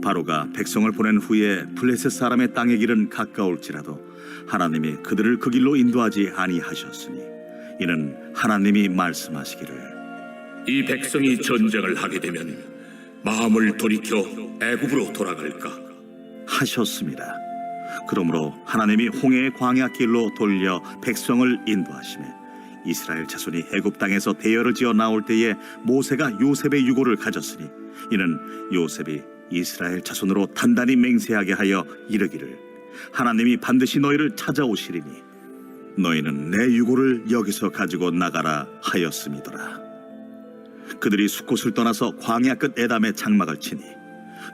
바로가 백성을 보낸 후에 블레셋 사람의 땅의 길은 가까울지라도 하나님이 그들을 그 길로 인도하지 아니하셨으니 이는 하나님이 말씀하시기를 이 백성이 전쟁을 하게 되면 마음을 돌이켜 애굽으로 돌아갈까? 하셨습니다. 그러므로 하나님이 홍해의 광야 길로 돌려 백성을 인도하시매 이스라엘 자손이 애굽 땅에서 대열을 지어 나올 때에 모세가 요셉의 유고를 가졌으니 이는 요셉이 이스라엘 자손으로 단단히 맹세하게 하여 이르기를 하나님이 반드시 너희를 찾아오시리니 너희는 내 유고를 여기서 가지고 나가라 하였음이더라. 그들이 숫곳을 떠나서 광야 끝 에담에 장막을 치니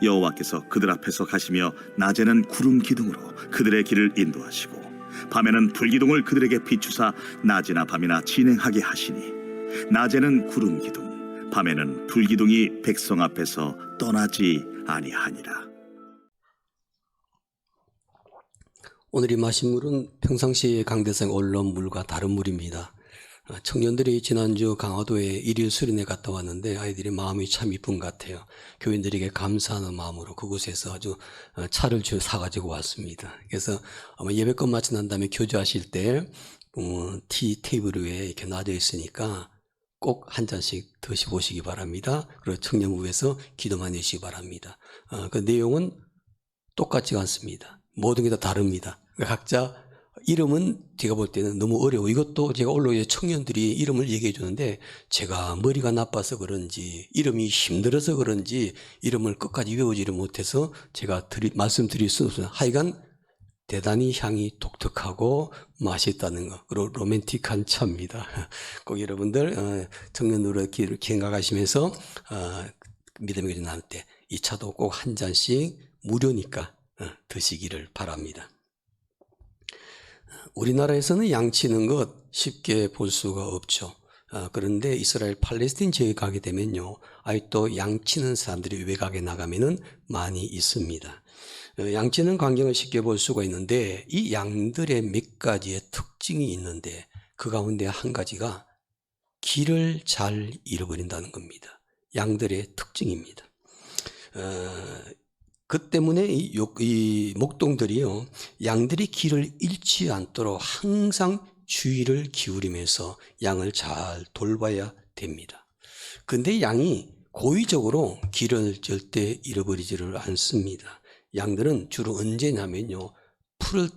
여호와께서 그들 앞에서 가시며 낮에는 구름 기둥으로 그들의 길을 인도하시고 밤에는 불기둥을 그들에게 비추사 낮이나 밤이나 진행하게 하시니 낮에는 구름 기둥 밤에는 불기둥이 백성 앞에서 떠나지 아니하니라. 오늘의 마신물은 평상시에 강대상에 올라온 물과 다른 물입니다. 청년들이 지난주 강화도에 일일 수련회 갔다 왔는데 아이들이 마음이 참 이쁜 것 같아요. 교인들에게 감사하는 마음으로 그곳에서 아주 차를 사가지고 왔습니다. 그래서 아마 예배 끝마치 난 다음에 교제하실 때 티 테이블 위에 이렇게 놔져 있으니까 꼭 한 잔씩 드셔보시기 바랍니다. 그리고 청년부에서 기도만 해주시기 바랍니다. 그 내용은 똑같지 않습니다. 모든 게 다 다릅니다. 각자 이름은 제가 볼 때는 너무 어려워. 이것도 제가 올라오게 청년들이 이름을 얘기해 주는데 제가 머리가 나빠서 그런지 이름이 힘들어서 그런지 이름을 끝까지 외우지를 못해서 제가 말씀드릴 수는 없어요. 하여간 대단히 향이 독특하고 맛있다는 거, 그리고 로맨틱한 차입니다. 꼭 여러분들 청년으로 길을 기행가가시면서 믿음의 교제 나눌 때 이 차도 꼭 한 잔씩 무료니까 드시기를 바랍니다. 우리나라에서는 양치는 것 쉽게 볼 수가 없죠. 그런데 이스라엘 팔레스틴 지역에 가게 되면요, 아직도 양치는 사람들이 외곽에 나가면은 많이 있습니다. 양치는 광경을 쉽게 볼 수가 있는데 이 양들의 몇 가지의 특징이 있는데 그 가운데 한 가지가 길을 잘 잃어버린다는 겁니다. 양들의 특징입니다. 그 때문에 이 목동들이요, 양들이 길을 잃지 않도록 항상 주의를 기울이면서 양을 잘 돌봐야 됩니다. 근데 양이 고의적으로 길을 절대 잃어버리지를 않습니다. 양들은 주로 언제냐면요, 풀을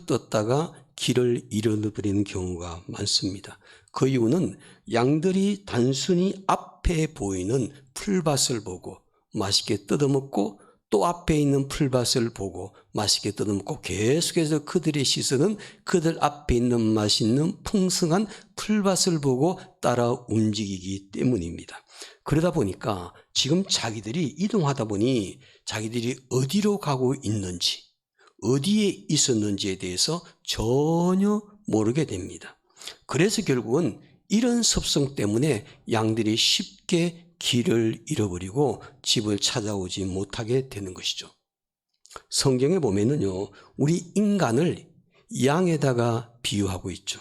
떴다가 길을 잃어버리는 경우가 많습니다. 그 이유는 양들이 단순히 앞에 보이는 풀밭을 보고 맛있게 뜯어먹고 또 앞에 있는 풀밭을 보고 맛있게 뜯어먹고 계속해서 그들의 시선은 그들 앞에 있는 맛있는 풍성한 풀밭을 보고 따라 움직이기 때문입니다. 그러다 보니까 지금 자기들이 이동하다 보니 자기들이 어디로 가고 있는지 어디에 있었는지에 대해서 전혀 모르게 됩니다. 그래서 결국은 이런 습성 때문에 양들이 쉽게 길을 잃어버리고 집을 찾아오지 못하게 되는 것이죠. 성경에 보면은요, 우리 인간을 양에다가 비유하고 있죠.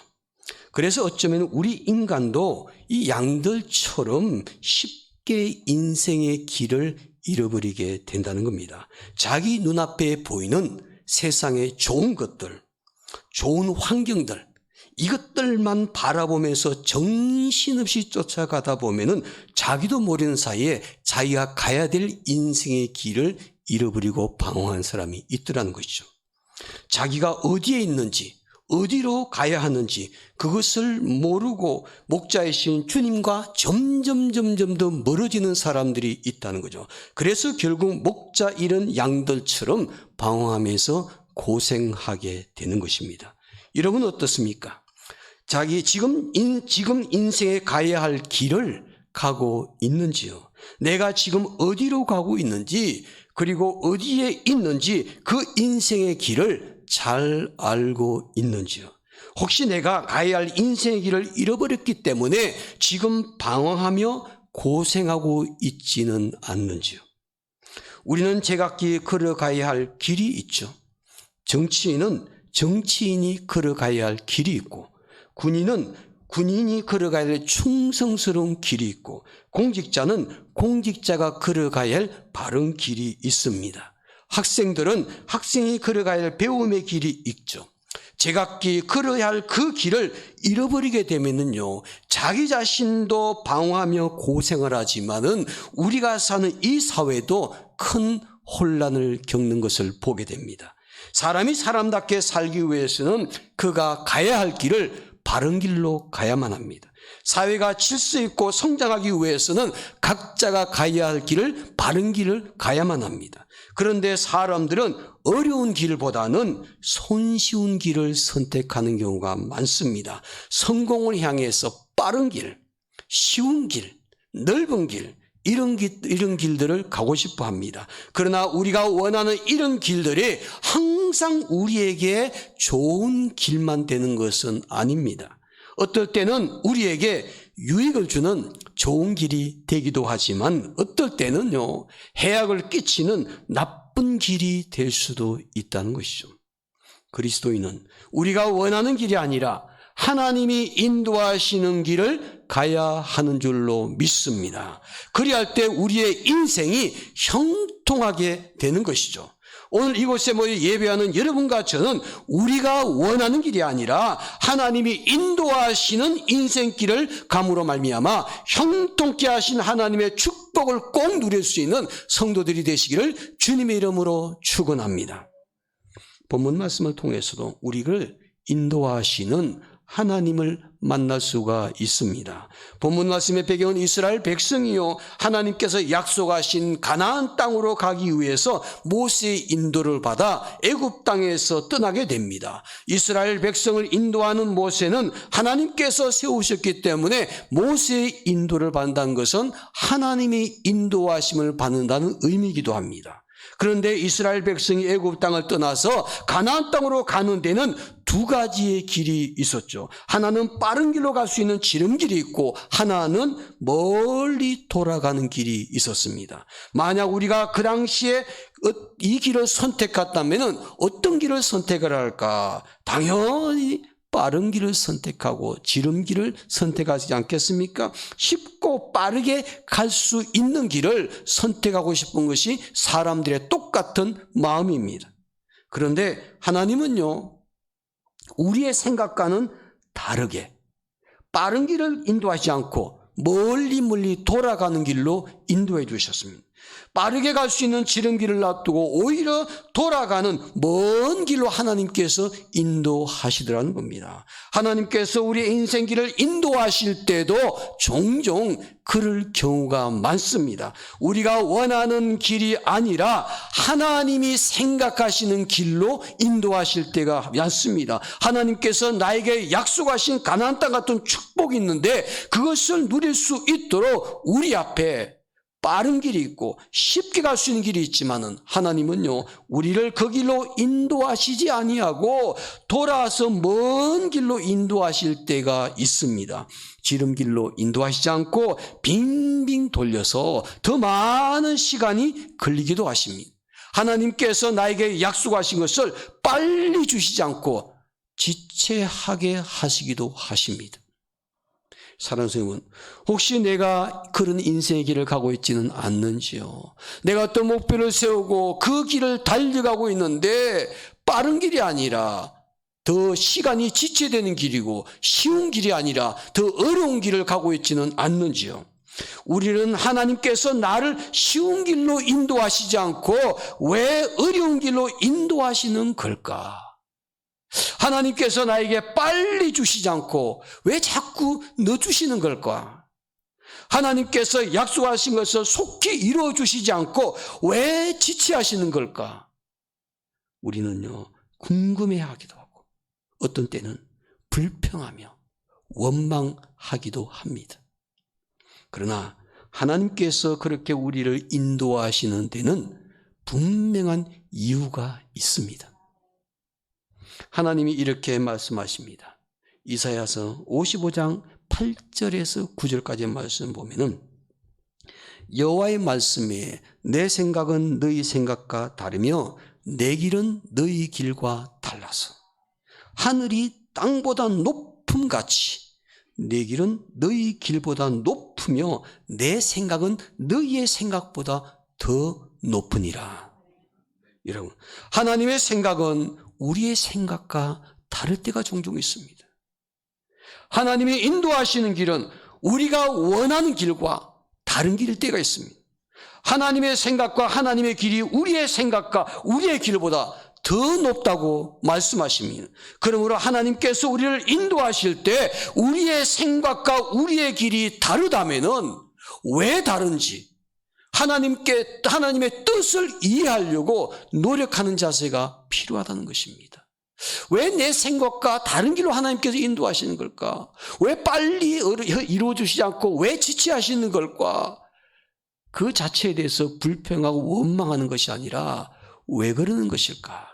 그래서 어쩌면 우리 인간도 이 양들처럼 쉽게 인생의 길을 잃어버리게 된다는 겁니다. 자기 눈앞에 보이는 세상의 좋은 것들, 좋은 환경들, 이것들만 바라보면서 정신없이 쫓아가다 보면은 자기도 모르는 사이에 자기가 가야 될 인생의 길을 잃어버리고 방황한 사람이 있더라는 것이죠. 자기가 어디에 있는지, 어디로 가야 하는지 그것을 모르고 목자이신 주님과 점점 더 멀어지는 사람들이 있다는 거죠. 그래서 결국 목자 잃은 양들처럼 방황하면서 고생하게 되는 것입니다. 여러분 어떻습니까? 자기 지금 인생에 가야 할 길을 가고 있는지요? 내가 지금 어디로 가고 있는지, 그리고 어디에 있는지 그 인생의 길을 잘 알고 있는지요? 혹시 내가 가야 할 인생의 길을 잃어버렸기 때문에 지금 방황하며 고생하고 있지는 않는지요? 우리는 제각기 걸어가야 할 길이 있죠. 정치인은 정치인이 걸어가야 할 길이 있고, 군인은 군인이 걸어가야 할 충성스러운 길이 있고 공직자는 공직자가 걸어가야 할 바른 길이 있습니다. 학생들은 학생이 걸어가야 할 배움의 길이 있죠. 제각기 걸어야 할 그 길을 잃어버리게 되면은요, 자기 자신도 방황하며 고생을 하지만은 우리가 사는 이 사회도 큰 혼란을 겪는 것을 보게 됩니다. 사람이 사람답게 살기 위해서는 그가 가야 할 길을 바른 길로 가야만 합니다. 사회가 질서 있고 성장하기 위해서는 각자가 가야 할 길을 바른 길을 가야만 합니다. 그런데 사람들은 어려운 길보다는 손쉬운 길을 선택하는 경우가 많습니다. 성공을 향해서 빠른 길, 쉬운 길, 넓은 길, 이런 길들을 가고 싶어 합니다. 그러나 우리가 원하는 이런 길들이 항상 우리에게 좋은 길만 되는 것은 아닙니다. 어떨 때는 우리에게 유익을 주는 좋은 길이 되기도 하지만 어떨 때는요, 해악을 끼치는 나쁜 길이 될 수도 있다는 것이죠. 그리스도인은 우리가 원하는 길이 아니라 하나님이 인도하시는 길을 가야 하는 줄로 믿습니다. 그리할 때 우리의 인생이 형통하게 되는 것이죠. 오늘 이곳에 모여 예배하는 여러분과 저는 우리가 원하는 길이 아니라 하나님이 인도하시는 인생길을 감으로 말미암아 형통케 하신 하나님의 축복을 꼭 누릴 수 있는 성도들이 되시기를 주님의 이름으로 축원합니다. 본문 말씀을 통해서도 우리를 인도하시는 하나님을 만날 수가 있습니다. 본문 말씀의 배경은 이스라엘 백성이요, 하나님께서 약속하신 가나안 땅으로 가기 위해서 모세의 인도를 받아 애굽 땅에서 떠나게 됩니다. 이스라엘 백성을 인도하는 모세는 하나님께서 세우셨기 때문에 모세의 인도를 받는다는 것은 하나님의 인도하심을 받는다는 의미이기도 합니다. 그런데 이스라엘 백성이 애굽 땅을 떠나서 가나안 땅으로 가는 데는 두 가지의 길이 있었죠. 하나는 빠른 길로 갈 수 있는 지름길이 있고 하나는 멀리 돌아가는 길이 있었습니다. 만약 우리가 그 당시에 이 길을 선택했다면 어떤 길을 선택을 할까? 당연히 빠른 길을 선택하고 지름길을 선택하지 않겠습니까? 쉽고 빠르게 갈 수 있는 길을 선택하고 싶은 것이 사람들의 똑같은 마음입니다. 그런데 하나님은요, 우리의 생각과는 다르게 빠른 길을 인도하지 않고 멀리 돌아가는 길로 인도해 주셨습니다. 빠르게 갈 수 있는 지름길을 놔두고 오히려 돌아가는 먼 길로 하나님께서 인도하시더라는 겁니다. 하나님께서 우리의 인생길을 인도하실 때도 종종 그럴 경우가 많습니다. 우리가 원하는 길이 아니라 하나님이 생각하시는 길로 인도하실 때가 많습니다. 하나님께서 나에게 약속하신 가나안 땅 같은 축복이 있는데 그것을 누릴 수 있도록 우리 앞에 빠른 길이 있고 쉽게 갈 수 있는 길이 있지만은 하나님은요, 우리를 그 길로 인도하시지 아니하고 돌아서 먼 길로 인도하실 때가 있습니다. 지름길로 인도하시지 않고 빙빙 돌려서 더 많은 시간이 걸리기도 하십니다. 하나님께서 나에게 약속하신 것을 빨리 주시지 않고 지체하게 하시기도 하십니다. 사랑하는 성도는 혹시 내가 그런 인생의 길을 가고 있지는 않는지요? 내가 어떤 목표를 세우고 그 길을 달려가고 있는데 빠른 길이 아니라 더 시간이 지체되는 길이고 쉬운 길이 아니라 더 어려운 길을 가고 있지는 않는지요? 우리는 하나님께서 나를 쉬운 길로 인도하시지 않고 왜 어려운 길로 인도하시는 걸까? 하나님께서 나에게 빨리 주시지 않고 왜 자꾸 늦추시는 걸까? 하나님께서 약속하신 것을 속히 이루어 주시지 않고 왜 지체하시는 걸까? 우리는요, 궁금해하기도 하고 어떤 때는 불평하며 원망하기도 합니다. 그러나 하나님께서 그렇게 우리를 인도하시는 데는 분명한 이유가 있습니다. 하나님이 이렇게 말씀하십니다. 이사야서 55장 8절에서 9절까지의 말씀 보면은 여호와의 말씀에 내 생각은 너희 생각과 다르며 내 길은 너희 길과 달라서 하늘이 땅보다 높음같이 내 길은 너희 길보다 높으며 내 생각은 너희의 생각보다 더 높으니라. 여러분, 하나님의 생각은 우리의 생각과 다를 때가 종종 있습니다. 하나님이 인도하시는 길은 우리가 원하는 길과 다른 길일 때가 있습니다. 하나님의 생각과 하나님의 길이 우리의 생각과 우리의 길보다 더 높다고 말씀하십니다. 그러므로 하나님께서 우리를 인도하실 때 우리의 생각과 우리의 길이 다르다면은 왜 다른지 하나님의 뜻을 이해하려고 노력하는 자세가 필요하다는 것입니다. 왜 내 생각과 다른 길로 하나님께서 인도하시는 걸까? 왜 빨리 이루어주시지 않고 왜 지체하시는 걸까? 그 자체에 대해서 불평하고 원망하는 것이 아니라 왜 그러는 것일까?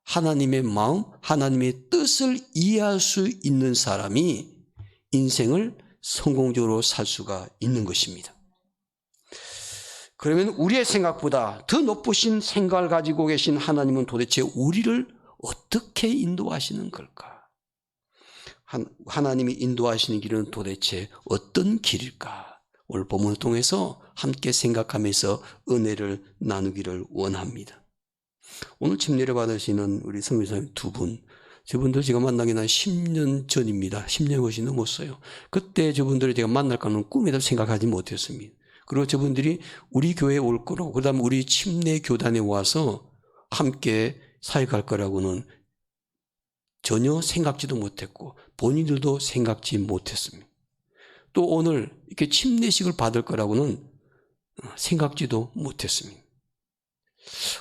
하나님의 마음, 하나님의 뜻을 이해할 수 있는 사람이 인생을 성공적으로 살 수가 있는 것입니다. 그러면 우리의 생각보다 더 높으신 생각을 가지고 계신 하나님은 도대체 우리를 어떻게 인도하시는 걸까? 하나님이 인도하시는 길은 도대체 어떤 길일까? 오늘 본문을 통해서 함께 생각하면서 은혜를 나누기를 원합니다. 오늘 침례를 받으시는 우리 성교사님 두 분, 저분들 제가 만나긴 한 10년 전입니다. 10년 훨씨 넘었어요. 그때 저분들을 제가 만날 거는 꿈에도 생각하지 못했습니다. 그리고 저분들이 우리 교회에 올 거라고, 그 다음에 우리 침례 교단에 와서 함께 사역할 거라고는 전혀 생각지도 못했고 본인들도 생각지 못했습니다. 또 오늘 이렇게 침례식을 받을 거라고는 생각지도 못했습니다.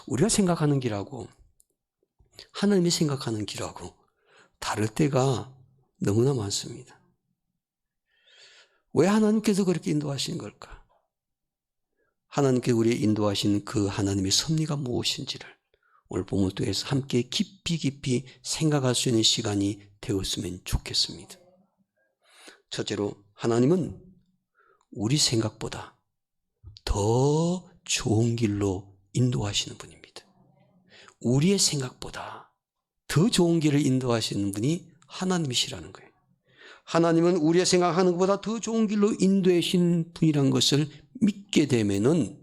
우리가 생각하는 길하고 하나님이 생각하는 길하고 다를 때가 너무나 많습니다. 왜 하나님께서 그렇게 인도하신 걸까? 하나님께서 우리의 인도하신 그 하나님의 섭리가 무엇인지를 오늘 본문을 통해서 함께 깊이 생각할 수 있는 시간이 되었으면 좋겠습니다. 첫째로 하나님은 우리 생각보다 더 좋은 길로 인도하시는 분입니다. 우리의 생각보다 더 좋은 길을 인도하시는 분이 하나님이시라는 거예요. 하나님은 우리의 생각하는 것보다 더 좋은 길로 인도하신 분이라는 것을 믿게 되면은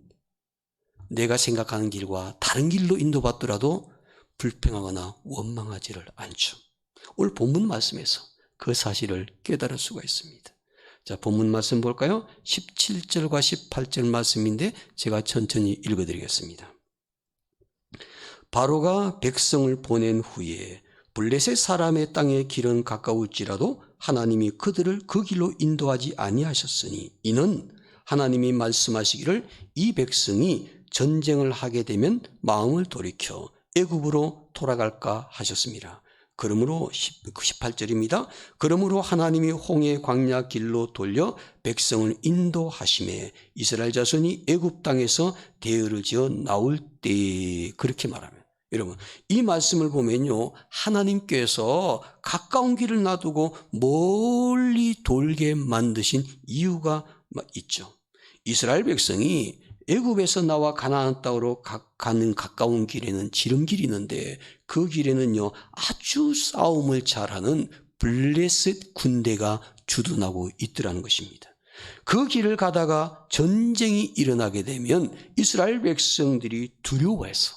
내가 생각하는 길과 다른 길로 인도받더라도 불평하거나 원망하지를 않죠. 오늘 본문 말씀에서 그 사실을 깨달을 수가 있습니다. 자, 본문 말씀 볼까요? 17절과 18절 말씀인데 제가 천천히 읽어드리겠습니다. 바로가 백성을 보낸 후에 블레셋 사람의 땅의 길은 가까울지라도 하나님이 그들을 그 길로 인도하지 아니하셨으니 이는 하나님이 말씀하시기를 이 백성이 전쟁을 하게 되면 마음을 돌이켜 애굽으로 돌아갈까 하셨습니다. 그러므로 18절입니다. 그러므로 하나님이 홍해 광야 길로 돌려 백성을 인도하심에 이스라엘 자손이 애굽 땅에서 대열을 지어 나올 때 그렇게 말하면 여러분 이 말씀을 보면요 하나님께서 가까운 길을 놔두고 멀리 돌게 만드신 이유가 있죠. 이스라엘 백성이 애굽에서 나와 가나안 땅으로 가는 가까운 길에는 지름길이 있는데 그 길에는요 아주 싸움을 잘하는 블레셋 군대가 주둔하고 있더라는 것입니다. 그 길을 가다가 전쟁이 일어나게 되면 이스라엘 백성들이 두려워해서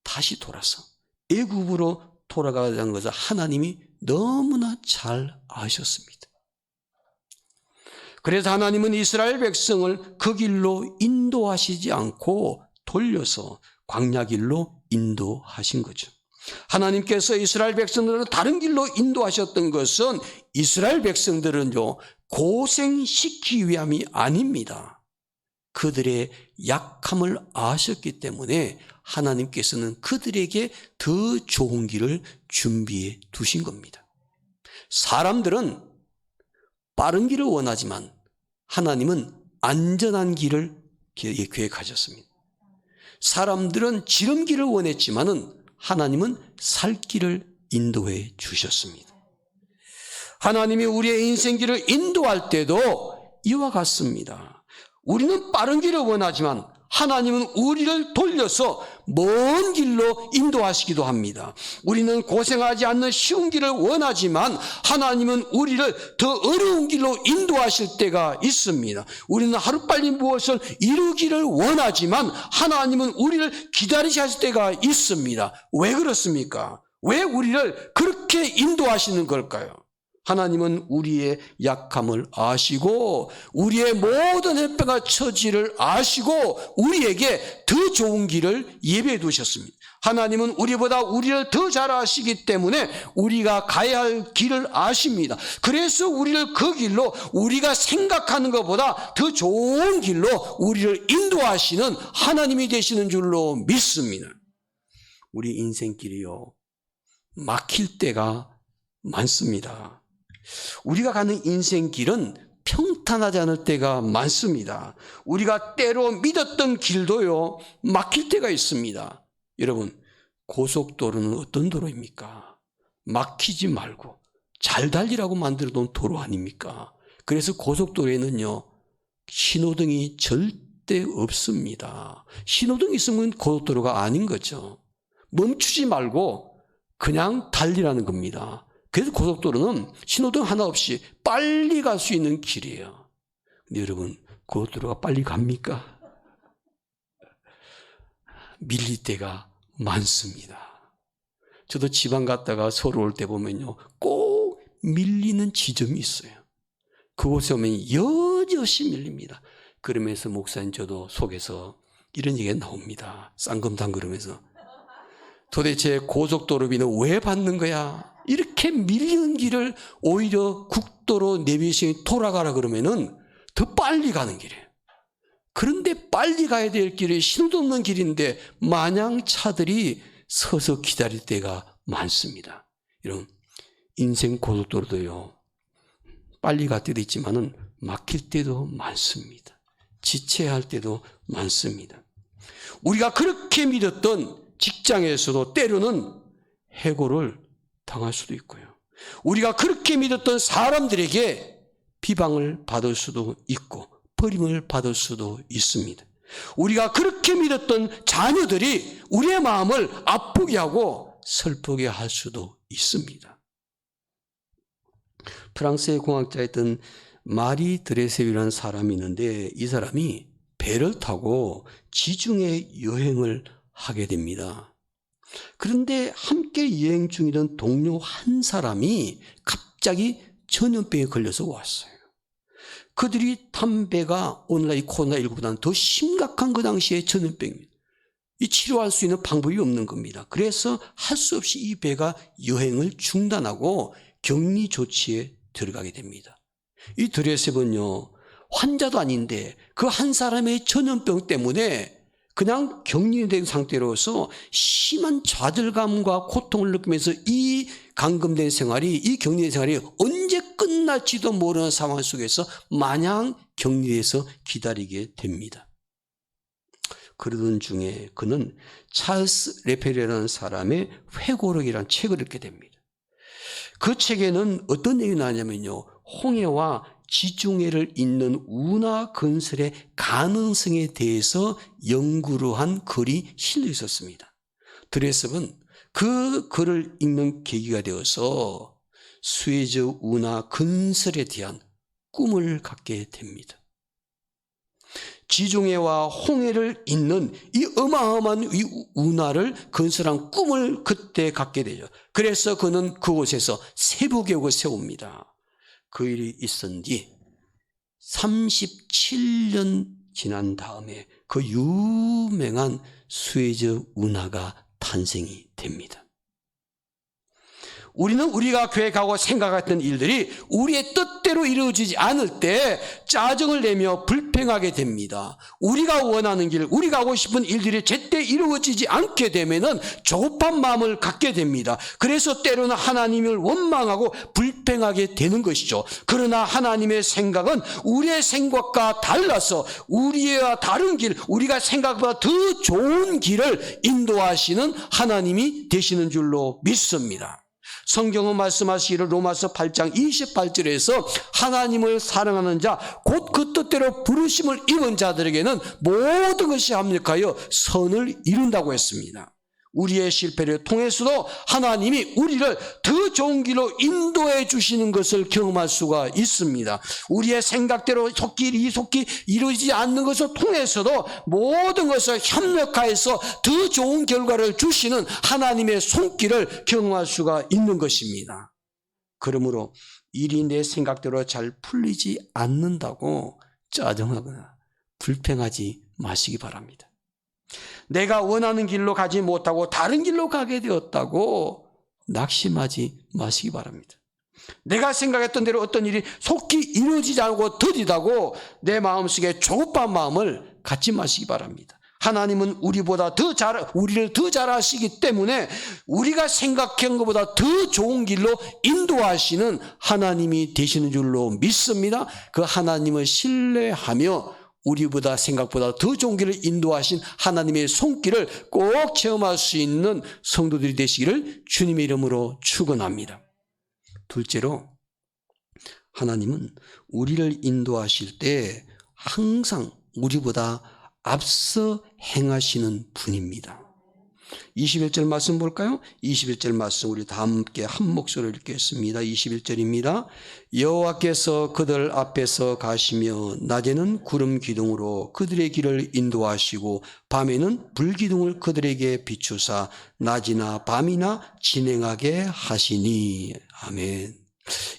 다시 돌아서 애굽으로 돌아가자는 것을 하나님이 너무나 잘 아셨습니다. 그래서 하나님은 이스라엘 백성을 그 길로 인도하시지 않고 돌려서 광야 길로 인도하신 거죠. 하나님께서 이스라엘 백성들을 다른 길로 인도하셨던 것은 이스라엘 백성들은요 고생시키기 위함이 아닙니다. 그들의 약함을 아셨기 때문에 하나님께서는 그들에게 더 좋은 길을 준비해 두신 겁니다. 사람들은 빠른 길을 원하지만 하나님은 안전한 길을 계획하셨습니다. 사람들은 지름길을 원했지만은 하나님은 살 길을 인도해 주셨습니다. 하나님이 우리의 인생길을 인도할 때도 이와 같습니다. 우리는 빠른 길을 원하지만 하나님은 우리를 돌려서 먼 길로 인도하시기도 합니다. 우리는 고생하지 않는 쉬운 길을 원하지만 하나님은 우리를 더 어려운 길로 인도하실 때가 있습니다. 우리는 하루빨리 무엇을 이루기를 원하지만 하나님은 우리를 기다리셔야 할 때가 있습니다. 왜 그렇습니까? 왜 우리를 그렇게 인도하시는 걸까요? 하나님은 우리의 약함을 아시고 우리의 모든 해패가 처지를 아시고 우리에게 더 좋은 길을 예비해 두셨습니다. 하나님은 우리보다 우리를 더 잘 아시기 때문에 우리가 가야 할 길을 아십니다. 그래서 우리를 그 길로 우리가 생각하는 것보다 더 좋은 길로 우리를 인도하시는 하나님이 되시는 줄로 믿습니다. 우리 인생길이요, 막힐 때가 많습니다. 우리가 가는 인생길은 평탄하지 않을 때가 많습니다. 우리가 때로 믿었던 길도요, 막힐 때가 있습니다. 여러분, 고속도로는 어떤 도로입니까? 막히지 말고 잘 달리라고 만들어 놓은 도로 아닙니까? 그래서 고속도로에는요, 신호등이 절대 없습니다. 신호등이 있으면 고속도로가 아닌 거죠. 멈추지 말고 그냥 달리라는 겁니다. 그래서 고속도로는 신호등 하나 없이 빨리 갈 수 있는 길이에요. 근데 여러분, 고속도로가 빨리 갑니까? 밀릴 때가 많습니다. 저도 지방 갔다가 서울 올 때 보면요, 꼭 밀리는 지점이 있어요. 그곳에 오면 여지없이 밀립니다. 그러면서 목사님 저도 속에서 이런 얘기가 나옵니다. 쌍검단 그러면서 도대체 고속도로비는 왜 받는 거야? 이렇게 밀리는 길을 오히려 국도로 내비게이션이 돌아가라 그러면은 더 빨리 가는 길이에요. 그런데 빨리 가야 될 길이 신호도 없는 길인데 마냥 차들이 서서 기다릴 때가 많습니다. 여러분, 인생 고속도로도요, 빨리 갈 때도 있지만은 막힐 때도 많습니다. 지체해야 할 때도 많습니다. 우리가 그렇게 믿었던 직장에서도 때로는 해고를 당할 수도 있고요. 우리가 그렇게 믿었던 사람들에게 비방을 받을 수도 있고 버림을 받을 수도 있습니다. 우리가 그렇게 믿었던 자녀들이 우리의 마음을 아프게 하고 슬프게 할 수도 있습니다. 프랑스의 공학자였던 마리 드레세유라는 사람이 있는데 이 사람이 배를 타고 지중해 여행을 하게 됩니다. 그런데 함께 여행 중이던 동료 한 사람이 갑자기 전염병에 걸려서 왔어요. 그들이 탄 배가 오늘날 이 코로나19보다는 더 심각한 그 당시에 전염병입니다. 이 치료할 수 있는 방법이 없는 겁니다. 그래서 할 수 없이 이 배가 여행을 중단하고 격리 조치에 들어가게 됩니다. 이 드레셉은요, 환자도 아닌데 그 한 사람의 전염병 때문에 그냥 격리된 상태로서 심한 좌절감과 고통을 느끼면서 이 감금된 생활이, 이 격리된 생활이 언제 끝날지도 모르는 상황 속에서 마냥 격리돼서 기다리게 됩니다. 그러던 중에 그는 찰스 레페리라는 사람의 회고록이라는 책을 읽게 됩니다. 그 책에는 어떤 내용이 나냐면요, 홍해와 지중해를 잇는 운하 건설의 가능성에 대해서 연구를 한 글이 실려 있었습니다. 드레셉은 그 글을 읽는 계기가 되어서 수에즈 운하 건설에 대한 꿈을 갖게 됩니다. 지중해와 홍해를 잇는 이 어마어마한 이 운하를 건설한 꿈을 그때 갖게 되죠. 그래서 그는 그곳에서 세부계획을 세웁니다. 그 일이 있은 뒤 37년 지난 다음에 그 유명한 수에즈 운하가 탄생이 됩니다. 우리는 우리가 계획하고 생각했던 일들이 우리의 뜻대로 이루어지지 않을 때 짜증을 내며 불평하게 됩니다. 우리가 원하는 길, 우리가 하고 싶은 일들이 제때 이루어지지 않게 되면은 조급한 마음을 갖게 됩니다. 그래서 때로는 하나님을 원망하고 불평하게 되는 것이죠. 그러나 하나님의 생각은 우리의 생각과 달라서 우리와 다른 길, 우리가 생각보다 더 좋은 길을 인도하시는 하나님이 되시는 줄로 믿습니다. 성경은 말씀하시기를 로마서 8장 28절에서 하나님을 사랑하는 자 곧 그 뜻대로 부르심을 입은 자들에게는 모든 것이 합력하여 선을 이룬다고 했습니다. 우리의 실패를 통해서도 하나님이 우리를 더 좋은 길로 인도해 주시는 것을 경험할 수가 있습니다. 우리의 생각대로 속기 이루어지지 않는 것을 통해서도 모든 것을 협력하여서 더 좋은 결과를 주시는 하나님의 손길을 경험할 수가 있는 것입니다. 그러므로 일이 내 생각대로 잘 풀리지 않는다고 짜증하거나 불평하지 마시기 바랍니다. 내가 원하는 길로 가지 못하고 다른 길로 가게 되었다고 낙심하지 마시기 바랍니다. 내가 생각했던 대로 어떤 일이 속히 이루어지지 않고 더디다고 내 마음속에 조급한 마음을 갖지 마시기 바랍니다. 하나님은 우리를 더 잘 아시기 때문에 우리가 생각한 것보다 더 좋은 길로 인도하시는 하나님이 되시는 줄로 믿습니다. 그 하나님을 신뢰하며 우리보다 생각보다 더 좋은 길을 인도하신 하나님의 손길을 꼭 체험할 수 있는 성도들이 되시기를 주님의 이름으로 축원합니다. 둘째로, 하나님은 우리를 인도하실 때 항상 우리보다 앞서 행하시는 분입니다. 21절 말씀 볼까요? 21절 말씀 우리 다 함께 한 목소리로 읽겠습니다. 21절입니다. 여호와께서 그들 앞에서 가시며 낮에는 구름 기둥으로 그들의 길을 인도하시고 밤에는 불 기둥을 그들에게 비추사 낮이나 밤이나 진행하게 하시니. 아멘.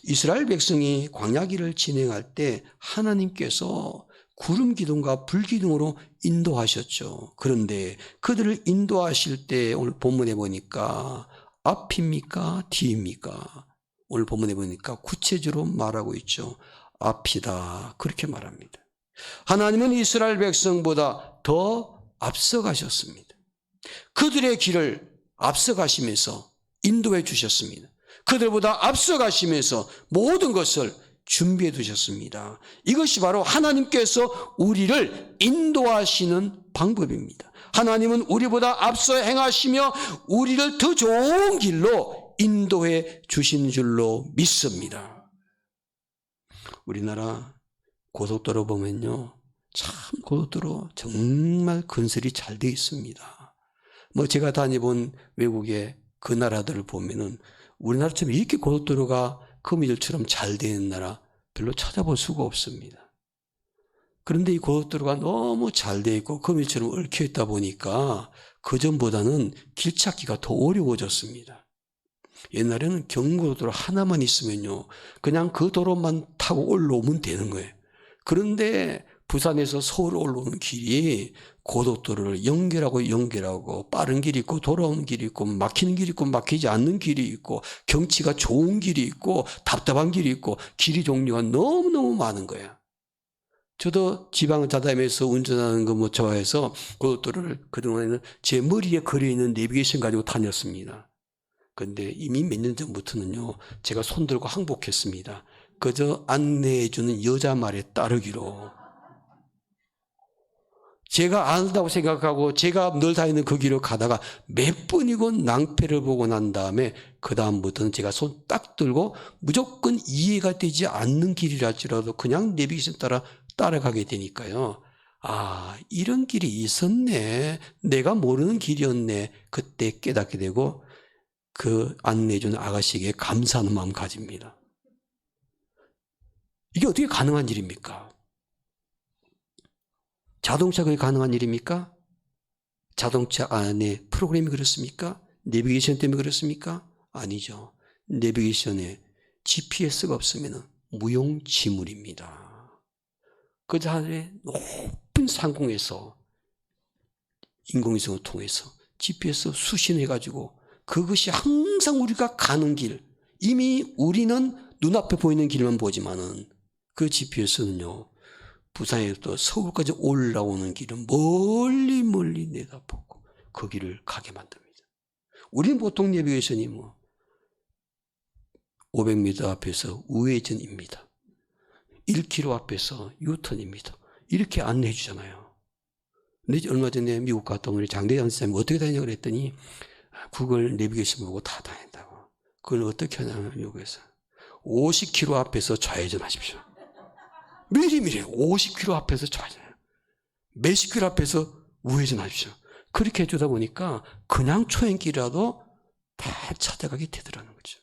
이스라엘 백성이 광야길을 진행할 때 하나님께서 구름 기둥과 불 기둥으로 인도하셨죠. 그런데 그들을 인도하실 때 오늘 본문에 보니까 앞입니까? 뒤입니까? 오늘 본문에 보니까 구체적으로 말하고 있죠. 앞이다. 그렇게 말합니다. 하나님은 이스라엘 백성보다 더 앞서가셨습니다. 그들의 길을 앞서가시면서 인도해 주셨습니다. 그들보다 앞서가시면서 모든 것을 준비해 두셨습니다. 이것이 바로 하나님께서 우리를 인도하시는 방법입니다. 하나님은 우리보다 앞서 행하시며 우리를 더 좋은 길로 인도해 주신 줄로 믿습니다. 우리나라 고속도로 보면요, 참 고속도로 정말 건설이 잘 되어 있습니다. 제가 다녀본 외국의 그 나라들을 보면은 우리나라처럼 이렇게 고속도로가 거미줄처럼 잘 되는 나라 별로 찾아볼 수가 없습니다. 그런데 이 고속도로가 너무 잘 되어 있고 거미줄처럼 얽혀 있다 보니까 그전보다는 길 찾기가 더 어려워졌습니다. 옛날에는 경고도로 하나만 있으면요, 그냥 그 도로만 타고 올라오면 되는 거예요. 그런데 부산에서 서울 올라오는 길이 고속도로를 연결하고 빠른 길이 있고 돌아오는 길이 있고 막히는 길이 있고 막히지 않는 길이 있고 경치가 좋은 길이 있고 답답한 길이 있고 길이 종류가 너무너무 많은 거예요. 저도 지방을 다니면서 운전하는 거 좋아해서 고속도로를 그동안에는 제 머리에 걸려있는 내비게이션 가지고 다녔습니다. 그런데 이미 몇 년 전부터는요, 제가 손들고 항복했습니다. 그저 안내해주는 여자 말에 따르기로. 제가 안다고 생각하고 제가 늘 다니는 그 길을 가다가 몇 번이고 낭패를 보고 난 다음에 그 다음부터는 제가 손 딱 들고 무조건 이해가 되지 않는 길이랄지라도 그냥 내비게이션 따라 따라가게 되니까요. 아, 이런 길이 있었네. 내가 모르는 길이었네. 그때 깨닫게 되고 그 안내해주는 아가씨에게 감사하는 마음 가집니다. 이게 어떻게 가능한 일입니까? 자동차 그게 가능한 일입니까? 자동차 안에 프로그램이 그렇습니까? 내비게이션 때문에 그렇습니까? 아니죠. 내비게이션에 GPS가 없으면 무용지물입니다. 그 하늘의 높은 상공에서 인공위성을 통해서 GPS 수신해가지고 그것이 항상 우리가 가는 길, 이미 우리는 눈앞에 보이는 길만 보지만은 그 GPS는요, 부산에서 서울까지 올라오는 길은 멀리 내다보고 그 길을 가게 만듭니다. 우리는 보통 내비게이션이 500m 앞에서 우회전입니다. 1km 앞에서 유턴입니다. 이렇게 안내해 주잖아요. 근데 얼마 전에 미국 갔다 온 우리 장대현 선생님이 어떻게 다니냐고 그랬더니 구글 내비게이션 보고 다 다닌다고. 그걸 어떻게 하냐면 미국에서 50km 앞에서 좌회전하십시오. 미리미리 50km 앞에서 좌회전, 몇십 킬로 앞에서 우회전하십시오. 그렇게 해주다 보니까 그냥 초행길이라도 다 찾아가게 되더라는 거죠.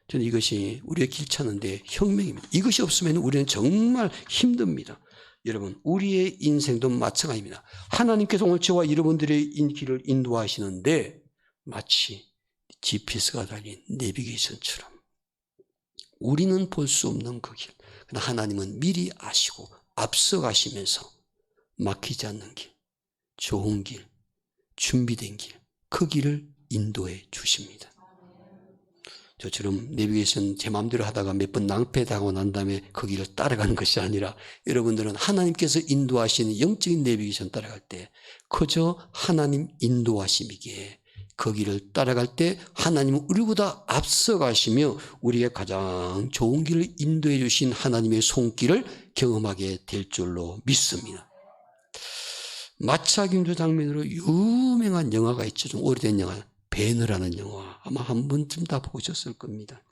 저는 이것이 우리의 길 찾는데 혁명입니다. 이것이 없으면 우리는 정말 힘듭니다. 여러분, 우리의 인생도 마찬가지입니다. 하나님께서 오늘 저와 여러분들의 길을 인도하시는데 마치 GPS가 달린 내비게이션처럼 우리는 볼 수 없는 그 길, 그러나 하나님은 미리 아시고 앞서가시면서 막히지 않는 길, 좋은 길, 준비된 길, 그 길을 인도해 주십니다. 저처럼 내비게이션 제 마음대로 하다가 몇 번 낭패당하고 난 다음에 그 길을 따라가는 것이 아니라 여러분들은 하나님께서 인도하시는 영적인 내비게이션 따라갈 때 그저 하나님 인도하심이기에 그 길을 따라갈 때 하나님은 우리보다 앞서가시며 우리에게 가장 좋은 길을 인도해 주신 하나님의 손길을 경험하게 될 줄로 믿습니다. 마차김도 장면으로 유명한 영화가 있죠. 좀 오래된 영화, 배너라는 영화. 아마 한 번쯤 다 보셨을 겁니다.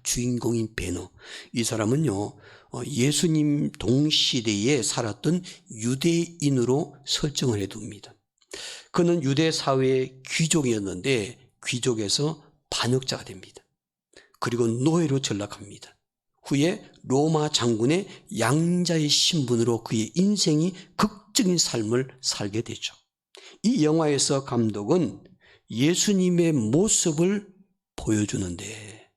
주인공인 배너. 이 사람은요, 예수님 동시대에 살았던 유대인으로 설정을 해둡니다. 그는 유대 사회의 귀족이었는데 귀족에서 반역자가 됩니다. 그리고 노예로 전락합니다. 후에 로마 장군의 양자의 신분으로 그의 인생이 극적인 삶을 살게 되죠. 이 영화에서 감독은 예수님의 모습을 보여주는데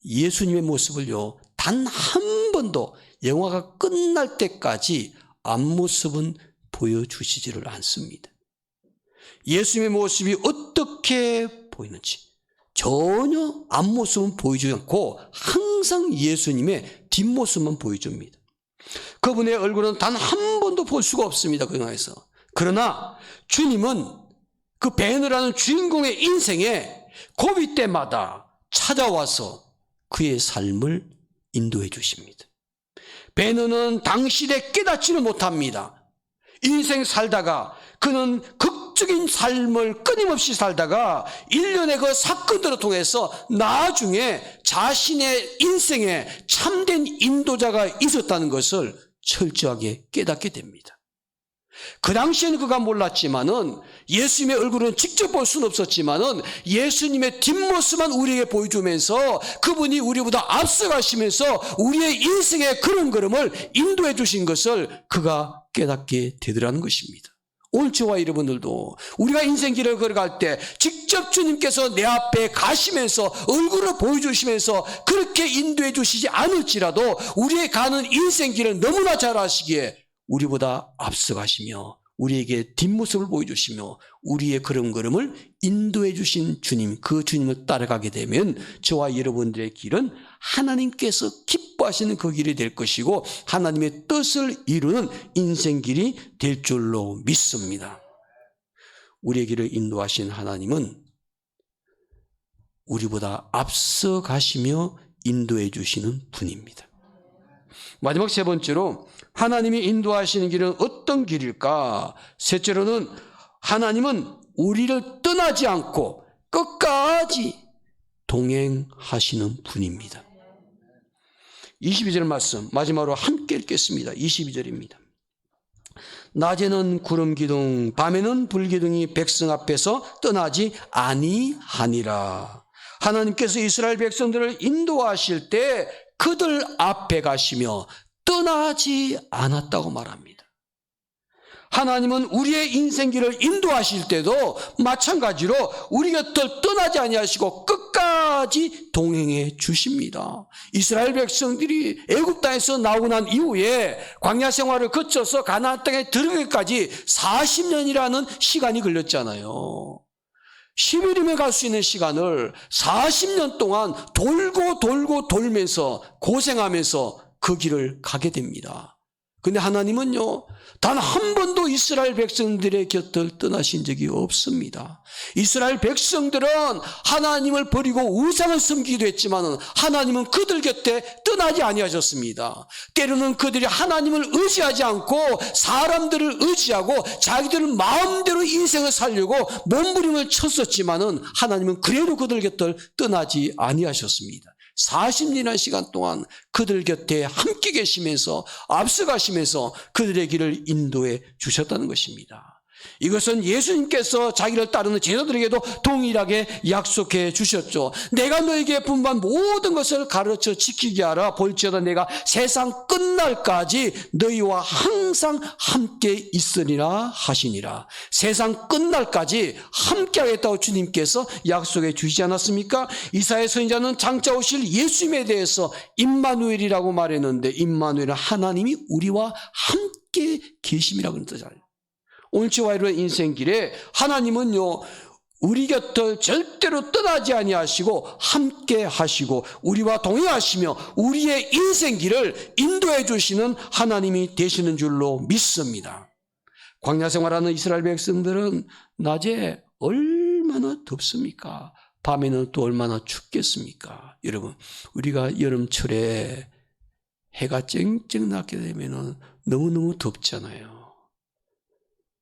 예수님의 모습을요, 단 한 번도 영화가 끝날 때까지 앞모습은 보여주시지를 않습니다. 예수님의 모습이 어떻게 보이는지 전혀 앞모습은 보여주지 않고 항상 예수님의 뒷모습만 보여줍니다. 그분의 얼굴은 단 한 번도 볼 수가 없습니다. 그 영화에서. 그러나 주님은 그 배너라는 주인공의 인생에 고비 때마다 찾아와서 그의 삶을 인도해 주십니다. 배너는 당시에 깨닫지를 못합니다. 인생 살다가 그는 극적인 삶을 끊임없이 살다가 일련의 그 사건들을 통해서 나중에 자신의 인생에 참된 인도자가 있었다는 것을 철저하게 깨닫게 됩니다. 그 당시에는 그가 몰랐지만은 예수님의 얼굴은 직접 볼 수는 없었지만은 예수님의 뒷모습만 우리에게 보여주면서 그분이 우리보다 앞서가시면서 우리의 인생의 그런 걸음을 인도해 주신 것을 그가 깨닫게 되더라는 것입니다. 오늘 저와 여러분들도 우리가 인생길을 걸어갈 때 직접 주님께서 내 앞에 가시면서 얼굴을 보여주시면서 그렇게 인도해 주시지 않을지라도 우리의 가는 인생길을 너무나 잘 아시기에 우리보다 앞서가시며 우리에게 뒷모습을 보여주시며 우리의 걸음걸음을 인도해 주신 주님, 그 주님을 따라가게 되면 저와 여러분들의 길은 하나님께서 기뻐하시는 그 길이 될 것이고 하나님의 뜻을 이루는 인생길이 될 줄로 믿습니다. 우리의 길을 인도하신 하나님은 우리보다 앞서가시며 인도해 주시는 분입니다. 마지막 세 번째로 하나님이 인도하시는 길은 어떤 길일까? 셋째로는 하나님은 우리를 떠나지 않고 끝까지 동행하시는 분입니다. 22절 말씀 마지막으로 함께 읽겠습니다. 22절입니다. 낮에는 구름 기둥 밤에는 불 기둥이 백성 앞에서 떠나지 아니하니라. 하나님께서 이스라엘 백성들을 인도하실 때 그들 앞에 가시며 떠나지 않았다고 말합니다. 하나님은 우리의 인생길을 인도하실 때도 마찬가지로 우리 곁을 떠나지 아니하시고 끝까지 동행해 주십니다. 이스라엘 백성들이 애굽 땅에서 나오고 난 이후에 광야 생활을 거쳐서 가나안 땅에 들어가기까지 40년이라는 시간이 걸렸잖아요. 10일이면 갈 수 있는 시간을 40년 동안 돌고 돌면서 고생하면서 그 길을 가게 됩니다. 근데 하나님은요, 단 한 번도 이스라엘 백성들의 곁을 떠나신 적이 없습니다. 이스라엘 백성들은 하나님을 버리고 우상을 섬기기도 했지만 하나님은 그들 곁에 떠나지 아니하셨습니다. 때로는 그들이 하나님을 의지하지 않고 사람들을 의지하고 자기들 마음대로 인생을 살려고 몸부림을 쳤었지만 하나님은 그래도 그들 곁을 떠나지 아니하셨습니다. 40년이라는 시간 동안 그들 곁에 함께 계시면서 앞서가시면서 그들의 길을 인도해 주셨다는 것입니다. 이것은 예수님께서 자기를 따르는 제자들에게도 동일하게 약속해 주셨죠. 내가 너에게 분부한 모든 것을 가르쳐 지키게 하라. 볼지어다 내가 세상 끝날까지 너희와 항상 함께 있으리라 하시니라. 세상 끝날까지 함께 하겠다고 주님께서 약속해 주시지 않았습니까? 이사야 선지자는 장차 오실 예수님에 대해서 임마누엘이라고 말했는데, 임마누엘은 하나님이 우리와 함께 계심이라고 뜻하잖아요. 옳지와 이르는 인생길에 하나님은요, 우리 곁을 절대로 떠나지 아니하시고 함께 하시고 우리와 동행하시며 우리의 인생길을 인도해 주시는 하나님이 되시는 줄로 믿습니다. 광야 생활하는 이스라엘 백성들은 낮에 얼마나 덥습니까? 밤에는 또 얼마나 춥겠습니까? 여러분, 우리가 여름철에 해가 쨍쨍 낮게 되면 너무너무 덥잖아요.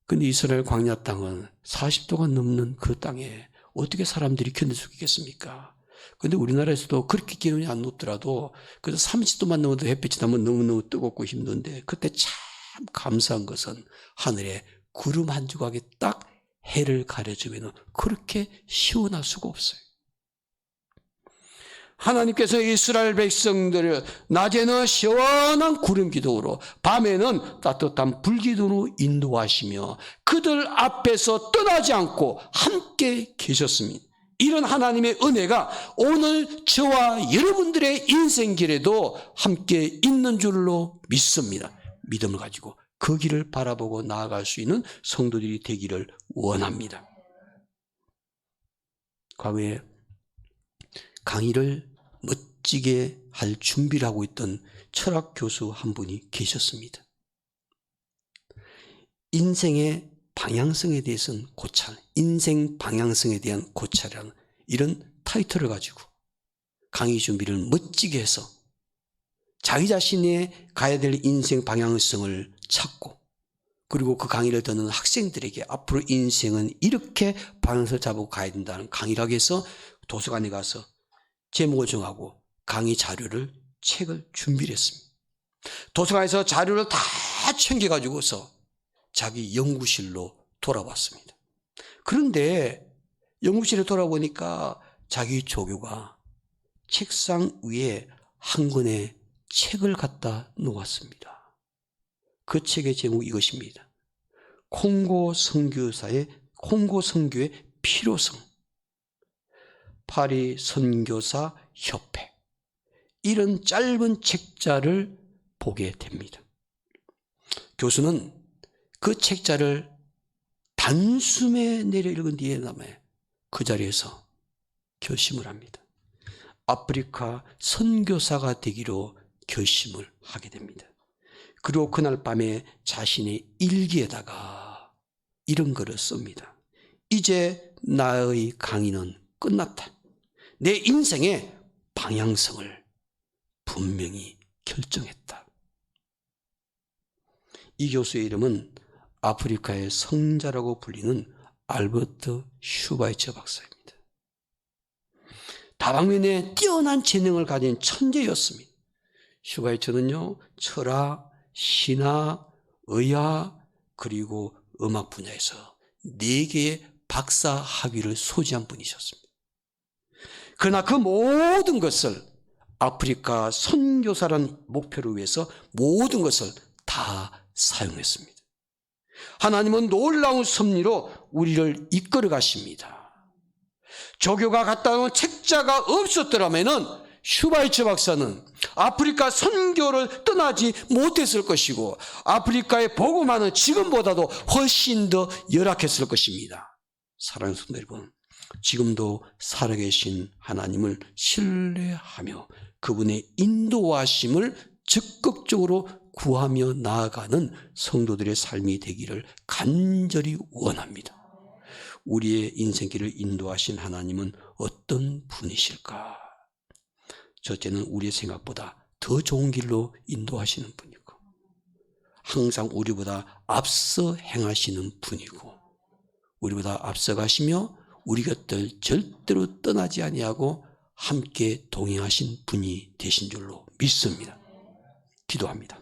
근데 이스라엘 광야 땅은 40도가 넘는 그 땅에 어떻게 사람들이 견딜 수 있겠습니까? 근데 우리나라에서도 그렇게 기온이 안 높더라도 그래도 30도만 넘어도 햇빛이 나면 너무너무 뜨겁고 힘든데, 그때 참 감사한 것은 하늘에 구름 한 조각이 딱 해를 가려주면 그렇게 시원할 수가 없어요. 하나님께서 이스라엘 백성들을 낮에는 시원한 구름 기둥으로, 밤에는 따뜻한 불 기둥으로 인도하시며 그들 앞에서 떠나지 않고 함께 계셨습니다. 이런 하나님의 은혜가 오늘 저와 여러분들의 인생길에도 함께 있는 줄로 믿습니다. 믿음을 가지고 그 길을 바라보고 나아갈 수 있는 성도들이 되기를 원합니다. 과거에 강의를 멋지게 할 준비를 하고 있던 철학 교수 한 분이 계셨습니다. 인생의 방향성에 대해서는 고찰, 인생 방향성에 대한 고찰이라는 이런 타이틀을 가지고 강의 준비를 멋지게 해서 자기 자신의 가야 될 인생 방향성을 찾고, 그리고 그 강의를 듣는 학생들에게 앞으로 인생은 이렇게 방향성을 잡고 가야 된다는 강의를 하기 위해서 도서관에 가서 제목을 정하고 강의 자료를, 책을 준비를 했습니다. 도서관에서 자료를 다 챙겨가지고서 자기 연구실로 돌아왔습니다. 그런데 연구실에 돌아보니까 자기 조교가 책상 위에 한 권의 책을 갖다 놓았습니다. 그 책의 제목이 이것입니다. 콩고 선교의 필요성, 파리 선교사 협회, 이런 짧은 책자를 보게 됩니다. 교수는 그 책자를 단숨에 내려 읽은 뒤에 그 자리에서 결심을 합니다. 아프리카 선교사가 되기로 결심을 하게 됩니다. 그리고 그날 밤에 자신의 일기에다가 이런 글을 씁니다. 이제 나의 강의는 끝났다. 내 인생의 방향성을 분명히 결정했다. 이 교수의 이름은 아프리카의 성자라고 불리는 알버트 슈바이처 박사입니다. 다방면에 뛰어난 재능을 가진 천재였습니다. 슈바이처는요, 철학, 신학, 의학, 그리고 음악 분야에서 4개의 박사 학위를 소지한 분이셨습니다. 그러나 그 모든 것을 아프리카 선교사라는 목표를 위해서 모든 것을 다 사용했습니다. 하나님은 놀라운 섭리로 우리를 이끌어 가십니다. 조교가 갖다 놓은 책자가 없었더라면 슈바이처 박사는 아프리카 선교를 떠나지 못했을 것이고 아프리카의 복음화는 지금보다도 훨씬 더 열악했을 것입니다. 사랑하는 성도 여러분, 지금도 살아계신 하나님을 신뢰하며 그분의 인도하심을 적극적으로 구하며 나아가는 성도들의 삶이 되기를 간절히 원합니다. 우리의 인생길을 인도하신 하나님은 어떤 분이실까? 첫째는 우리의 생각보다 더 좋은 길로 인도하시는 분이고, 항상 우리보다 앞서 행하시는 분이고, 우리보다 앞서 가시며 우리 곁을 절대로 떠나지 아니하고 함께 동행하신 분이 되신 줄로 믿습니다. 기도합니다.